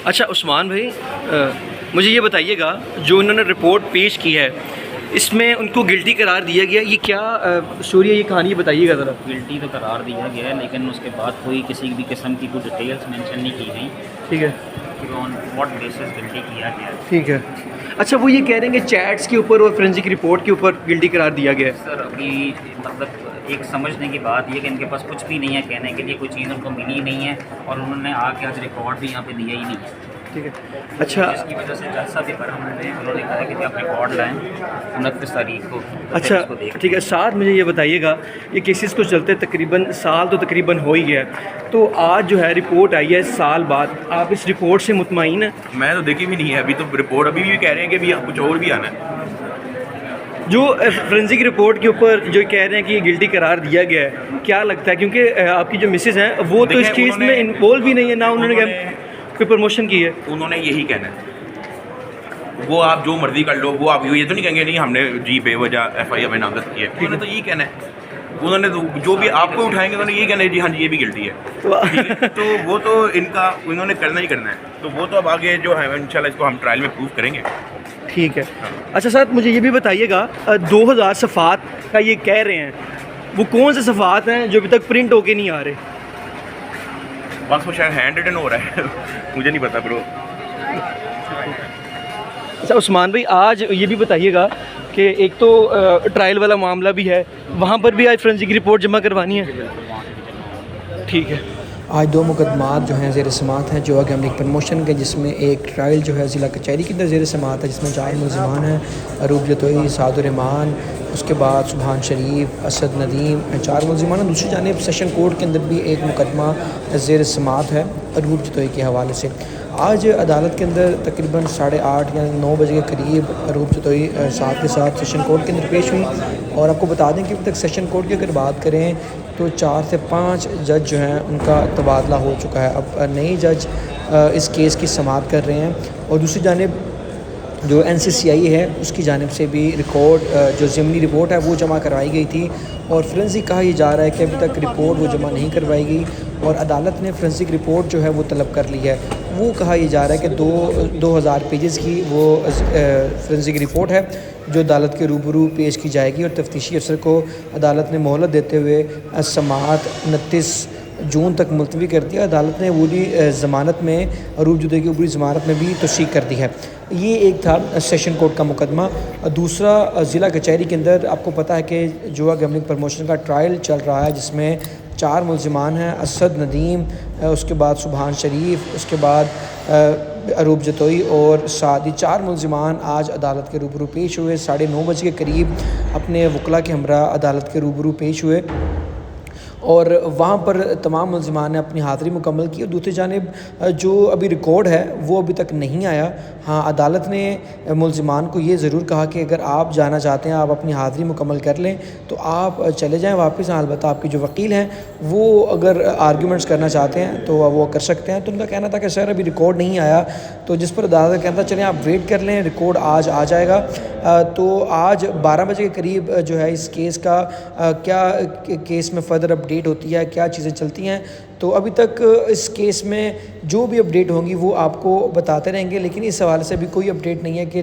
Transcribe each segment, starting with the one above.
अच्छा उस्मान भाई, मुझे ये बताइएगा, जो उन्होंने रिपोर्ट पेश की है इसमें उनको गिल्टी करार दिया गया, ये क्या स्टोरी है, ये कहानी बताइएगा ज़रा। गिल्टी तो करार दिया गया है, लेकिन उसके बाद कोई किसी भी किस्म की कोई डिटेल्स मेंशन नहीं की गई ठीक है, कि ऑन व्हाट बेसिस गिल्टी किया गया है। ठीक है। अच्छा, वो ये कह रहे हैं कि चैट्स के ऊपर और फोरेंसिक रिपोर्ट के ऊपर गिल्टी करार दिया गया है। सर अभी मतलब एक समझने की बात ये कि इनके पास कुछ भी नहीं है कहने के लिए, कोई चीज़ उनको मिली नहीं है और उन्होंने आके आज रिकॉर्ड भी यहाँ पे दिया ही नहीं है। ठीक है। अच्छा, जिसकी वजह से जज साहब भी बरामद हैं, उन्होंने कहा कि आप रिकॉर्ड लाएँ 29 तारीख को। अच्छा ठीक है। साथ मुझे ये बताइएगा, ये केसेस को चलते तकरीबन साल तो तकरीबन हो ही गया है, तो आज जो है रिपोर्ट आई है साल बाद, आप इस रिपोर्ट से मुतमईन हैं? मैं तो देखी भी नहीं है अभी, तो रिपोर्ट अभी भी कह रहे हैं कि भी कुछ और भी आना है। जो फोरेंसिक रिपोर्ट के ऊपर जो कह रहे हैं कि ये गिल्टी करार दिया गया है, क्या लगता है, क्योंकि आपकी जो मिसेज हैं वो तो इस केस में इन्वॉल्व भी नहीं है, ना उन्होंने कोई प्रमोशन की है। उन्होंने यही कहना है, वो आप जो मर्जी कर लो, वो आप ये तो नहीं कहेंगे नहीं हमने जी बेवजह FIR में नामजद की है, उन्होंने तो यही कहना है। उन्होंने तो जो भी आपको उठाएंगे उन्होंने यही कहना है जी हाँ जी ये भी गिल्टी है। तो वो तो इनका उन्होंने करना ही करना है, तो वो तो अब आगे जो है इंशाल्लाह इसको हम ट्रायल में प्रूव करेंगे। ठीक है। अच्छा सर, मुझे ये भी बताइएगा, 2000 सफ़ात का ये कह रहे हैं, वो कौन से सफ़ात हैं जो अभी तक प्रिंट होके नहीं आ रहे? बस वो शायद हैंड रिटन हो रहा है मुझे नहीं पता ब्रो। अच्छा उस्मान भाई, आज ये भी बताइएगा कि एक तो ट्रायल वाला मामला भी है, वहाँ पर भी आज फोरेंसिक रिपोर्ट जमा करवानी है। ठीक है। आज 2 मुकदमात जो हैं ज़ेर समात हैं, जो आगे हमने एक प्रमोशन के, जिसमें एक ट्रायल जो है ज़िला कचहरी के अंदर ज़ेर समात है, जिसमें 4 मुलज़मान हैं, अरूब जतोई, सादुर रहमान, उसके बाद सुबहान शरीफ, असद नदीम, 4 मुलज़मान हैं। दूसरी जानिब सेशन कोर्ट के अंदर भी एक मुकदमा ज़ेर समात है अरूब जतोई के हवाले से। आज अदालत के अंदर तकरीबन 8:30 या 9 बजे के करीब अरूब जतोई साथ के साथ सेशन कोर्ट के अंदर पेश हुई, और आपको बता दें कि अभी तक सेशन कोर्ट की अगर बात करें तो 4 से 5 जज जो हैं उनका तबादला हो चुका है। अब नए जज इस केस की समाअत कर रहे हैं, और दूसरी जानिब जो NCCI है उसकी जानिब से भी रिकॉर्ड जो ज़िमनी रिपोर्ट है वो जमा करवाई गई थी, और फोरेंसिक कहा यह जा रहा है कि अभी तक रिपोर्ट वो जमा नहीं करवाई गई, और अदालत ने फोरेंसिक रिपोर्ट जो है वो तलब कर ली है। वो कहा यह जा रहा है कि 2000 पेजेस की वो फोरेंसिक रिपोर्ट है जो अदालत के रूबरू पेश की जाएगी, और तफ्तीशी अफसर को अदालत ने मोहलत देते हुए समाअत 29 जून तक मुलतवी कर दिया। अदालत ने पूरी ज़मानत में, अरूब जतोई की पूरी ज़मानत में भी तौसीक़ कर दी है। ये एक था सेशन कोर्ट का मुकदमा। दूसरा ज़िला कचहरी के अंदर आपको पता है कि जुआ गैम्बलिंग प्रमोशन का ट्रायल चल रहा है, जिसमें 4 मुलज़मान हैं, असद नदीम, उसके बाद सुबहान शरीफ, उसके बाद अरूब जतोई और सादी। 4 मुलज़मान आज अदालत के रूबरू पेश हुए। 9:30 बजे के करीब अपने वकला के हमरा अदालत के रूबरू पेश हुए, और वहाँ पर तमाम मुलज़मान ने अपनी हाज़िरी मुकम्मल की। और दूसरी जानिब जो अभी रिकॉर्ड है वो अभी तक नहीं आया। हाँ, अदालत ने मुलज़मान को ये ज़रूर कहा कि अगर आप जाना चाहते हैं, आप अपनी हाज़िरी मुकम्मल कर लें तो आप चले जाएं वापस। हाँ, अलबत्ता आपके जो वकील हैं वो अगर आर्ग्यूमेंट्स करना चाहते हैं तो वो कर सकते हैं। तो उनका कहना था कि सर अभी रिकॉर्ड नहीं आया, तो जिस पर अदालत कहता चलें आप वेट कर लें, रिकॉर्ड आज आ जाएगा। तो आज 12 बजे के करीब जो है इस केस का क्या केस में फ़र्दर अपडेट होती है, क्या चीज़ें चलती हैं, तो अभी तक इस केस में जो भी अपडेट होंगी वो आपको बताते रहेंगे। लेकिन इस हवाले से भी कोई अपडेट नहीं है कि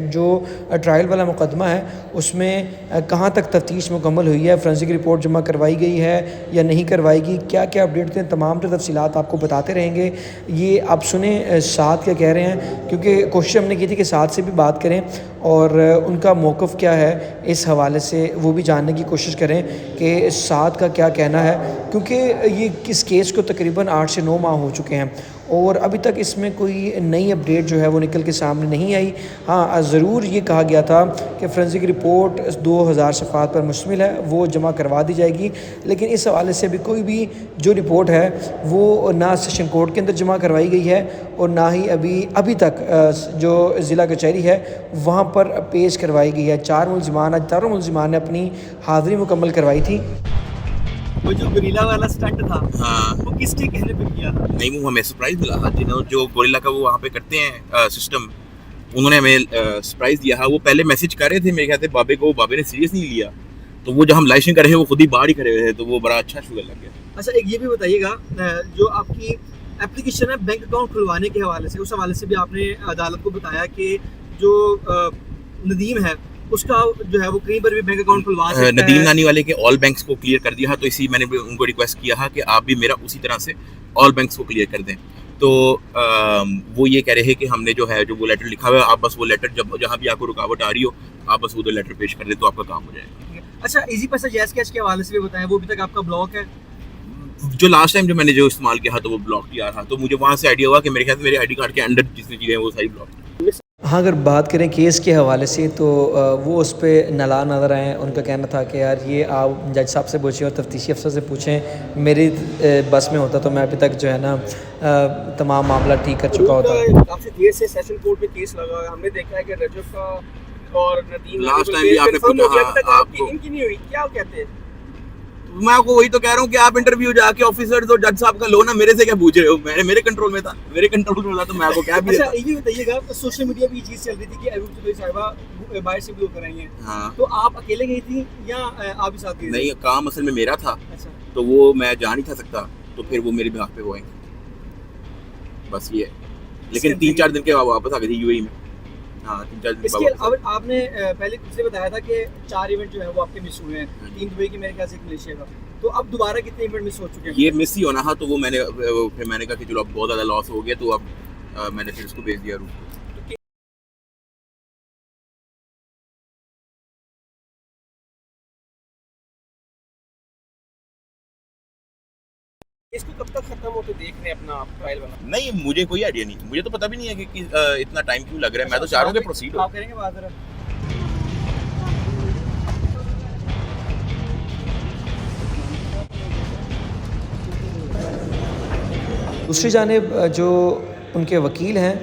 जो ट्रायल वाला मुकदमा है उसमें कहाँ तक तफ्तीश मुकम्मल हुई है, फोरेंसिक रिपोर्ट जमा करवाई गई है या नहीं करवाएगी, क्या क्या अपडेट होते हैं, तमाम तफसीलात आपको बताते रहेंगे। ये आप सुने साथ क्या कह रहे हैं, क्योंकि कोशिश हमने की थी कि साथ से भी बात करें और उनका मौक़िफ़ क्या है इस हवाले से वो भी जानने की कोशिश करें कि साथ का क्या कहना है, क्योंकि ये इस केस को तकरीबन 8 से 9 माह हो चुके हैं और अभी तक इसमें कोई नई अपडेट जो है वो निकल के सामने नहीं आई। हाँ, ज़रूर ये कहा गया था कि फोरेंसिक रिपोर्ट 2000 सफ़ात पर मुश्तमिल है, वो जमा करवा दी जाएगी, लेकिन इस हवाले से भी कोई भी जो रिपोर्ट है वो ना सेशन कोर्ट के अंदर जमा करवाई गई है और ना ही अभी तक जो ज़िला कचहरी है वहाँ पर पेश करवाई गई है। 4 मुलज़मान, आज 4 मुलज़मान ने अपनी हाज़िरी मुकम्मल करवाई थी। वो जो गोरिल्ला वाला स्टंट था, हाँ, वो किसके कहने पे किया था? नहीं वो हमें सरप्राइज़ मिला था, जिन्होंने जो गोरिल्ला का वो वहाँ पे करते हैं सिस्टम, उन्होंने हमें सरप्राइज़ दिया। वो पहले मैसेज कर रहे थे मेरे ख्याल से बाबे को, बाबे ने सीरियस नहीं लिया, तो वो जब हम लाइशिंग कर रहे थे वो खुद ही बाहर ही खड़े हुए थे, तो वो बड़ा अच्छा शुगर लग गया। अच्छा, एक ये भी बताइएगा, जो आपकी एप्लीकेशन है बैंक अकाउंट खुलवाने के हवाले से, उस हवाले से भी आपने अदालत को बताया कि जो नदीम है उसका जो है वो कहीं पर भी बैंक अकाउंट खुलवा सकता है। नदीम नानी वाले के ऑल बैंक्स को क्लियर कर दिया, तो इसी मैंने भी उनको रिक्वेस्ट किया है कि आप भी मेरा उसी तरह से ऑल बैंक्स को क्लियर कर दें। तो वो ये कह रहे हैं कि हमने जो है जो वो लेटर लिखा हुआ है, आप बस वो लेटर जब जहाँ भी आपको रुकावट आ रही हो आप बस वो दो लेटर पेश कर दें तो आपका काम हो जाएगा। अच्छा, इजी पैसा जैज़ कैश के हवाले से भी बताएं, वो अभी तक आपका ब्लॉक है? जो लास्ट टाइम जो मैंने जो इस्तेमाल किया था तो वो ब्लॉक किया था, तो मुझे वहाँ से आइडिया हुआ कि मेरे ख्याल से मेरे आईडी कार्ड के अंदर जितनी चीज़ें हैं वो सारी ब्लॉक। हाँ, अगर बात करें केस के हवाले से तो वो उस पर नाला नज़र आए। उनका कहना था कि यार ये आप जज साहब से पूछें और तफ्तीशी अफसर से पूछें, मेरी बस में होता तो मैं अभी तक जो है ना तमाम मामला ठीक कर चुका होता। काफ़ी देर से सेशन कोर्ट में केस लगा है, हमने देखा है कि रजब का और नदीम लास्ट टाइम भी आपने पूछा आपको इनकी नहीं हुई, क्या कहते हैं? मैं आपको वही तो कह रहा हूँ कि आप इंटरव्यू जाके ऑफिसर तो जज साहब का लो ना, मेरे से क्या पूछ रहे हो? मेरे कंट्रोल में था, मेरे कंट्रोल में था तो मैं आपको क्या भी अच्छा, ये भी बताइएगा, सोशल मीडिया पे ये चीज़ चल रही थी कि अरूप चौधरी साहिबा बाहर से भी होकर आई हैं। हाँ। तो आप अकेले गई थी या आप भी साथ गई थी? नहीं, काम असल में मेरा था। अच्छा, तो वो मैं जा नहीं था सकता, तो फिर वो मेरे बिहाफ पे वो आएंगे, बस ये है। लेकिन 3-4 दिन के बाद वापस आ गई थी यूएई में। हाँ, 3-4 दिन इसके बाद अब आपने पहले से बताया था कि 4 इवेंट जो है वो आपके मिस हुए हैं, 3 दुबई की मेरे ख्याल से, एक मलेशिया का। तो अब दोबारा कितने इवेंट मिस हो चुके हैं? ये मिस ही होना था, तो वो फिर मैंने कहा कि चलो अब बहुत ज़्यादा लॉस हो गया, तो अब मैंने फिर उसको भेज दिया रूम। इसको कब तक खत्म हो तो देख रहे हैं अपना फाइल बना? नहीं, मुझे कोई आइडिया नहीं, मुझे तो पता भी नहीं है कि इतना टाइम क्यों लग रहा है। मैं तो चाह रहा हूँ कि प्रोसीड हो। आप करेंगे बात जरा? दूसरी जानिब जो उनके वकील हैं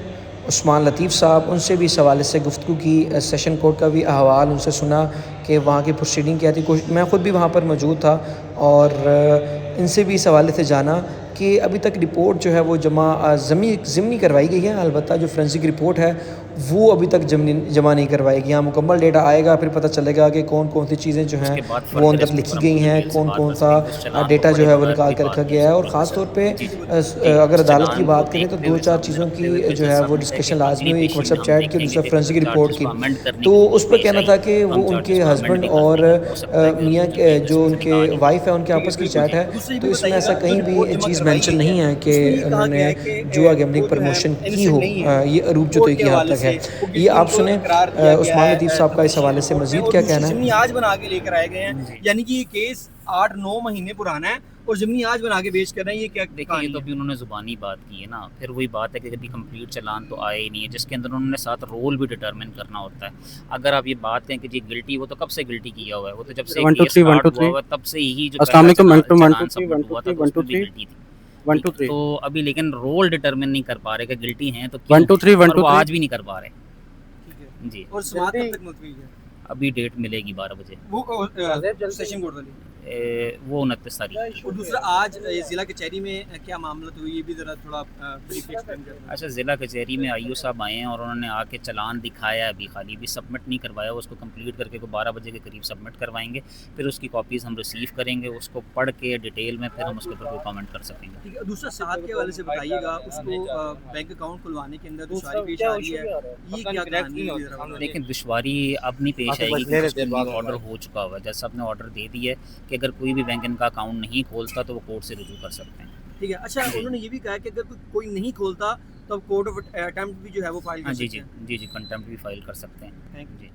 उस्मान लतीफ़ साहब, उनसे भी इस हवाले से गुफ्तगू की। सेशन कोर्ट का भी अहवाल उनसे सुना कि वहाँ की प्रोसीडिंग क्या थी। मैं ख़ुद भी वहाँ पर मौजूद था और इनसे भी इस हवाले से जाना कि अभी तक रिपोर्ट जो है वो ज़मीनी करवाई गई है। अलबत्ता जो फोरेंसिक रिपोर्ट है वो अभी तक जमा नहीं करवाई गई। यहाँ मुकम्मल डेटा आएगा, फिर पता चलेगा कि कौन कौन सी चीज़ें जो हैं वो अंदर लिखी गई हैं, कौन कौन सा डेटा जो है वो निकाल कर रखा गया है। और ख़ास तौर पे अगर अदालत की बात करें तो 2-4 चीज़ों की जो है वो डिस्कशन लाजमी हुई। एक व्हाट्सएप चैट की, दूसरा फोरेंसिक रिपोर्ट की। तो उस पर कहना था कि वो उनके हस्बैंड और मियाँ जो उनके वाइफ है उनके आपस की चैट है। तो इसमें ऐसा कहीं भी चीज़ मेंशन नहीं है कि उन्होंने जुआ गैम्बलिंग प्रमोशन की हो। ये अरूप चौधरी की हद तक है। ये आप सुने उस्मान लतीफ़ साहब का इस हवाले से मज़ीद क्या कहना है। आज बना के लेकर आए गए हैं, यानी कि ये केस 8-9 महीने पुराना है और ज़मीनी आज बना के पेश कर रहे हैं। ये क्या देखिए, ये तो अभी उन्होंने ज़ुबानी बात की है ना, फिर वही बात है कि कभी कंप्लीट चालान तो आए ही नहीं है, जिसके अंदर उन्होंने साथ रोल भी डिटरमिन करना होता है। अगर आप ये बात कहें कि जी गिल्टी, वो तो कब से गिल्टी किया हुआ है, वो तो जब से केस स्टार्ट हुआ तब से ही जो चालान सबमिट हुआ था तो उसमें भी गिल्टी थी। 1 2 3 तो अभी लेकिन रोल डिटरमिन नहीं कर पा रहे कि गिल्टी हैं तो 1 2 3 1 2 आज भी नहीं कर पा रहे जी। और समाअत कब तक मुलतवी है? अभी डेट मिलेगी 12 बजे, वो सेशन कोर्ट वाली, वो 29 तारीख। और दूसरा आज ज़िला कचहरी में क्या मामला हुई, ये भी ज़रा थोड़ा ब्रीफ एक्सप्लेन करें। अच्छा, ज़िला कचहरी में आईओ साहब आए हैं और उन्होंने आके चालान दिखाया, अभी खाली भी सबमिट नहीं करवाया, उसको कंप्लीट करके को 12 बजे के करीब सबमिट करवाएंगे। फिर उसकी कॉपीज़ हम रिसीव करेंगे, उसको पढ़ के डिटेल में फिर हम उसके ऊपर कोई कमेंट कर सकेंगे। ठीक है, दूसरा साथ के वाले से बताइएगा, उसको बैंक अकाउंट खुलवाने के अंदर दुश्वारी पेश आ रही है, ये क्या कहानी है? लेकिन दुश्वारी अब नहीं पेश आएगी क्योंकि ऑर्डर हो चुका हुआ है। जैसे आपने ऑर्डर दे दिया है कि अगर कोई भी बैंक इनका अकाउंट नहीं खोलता तो वो कोर्ट से रुजू कर सकते हैं। ठीक है। अच्छा, उन्होंने ये भी कहा कि अगर कोई नहीं खोलता तो अब कोर्ट ऑफ अटेम्प्ट भी जो है वो फाइल कर सकते हैं। जी, कंटेम्प्ट भी फाइल कर सकते हैं। Thank you ji.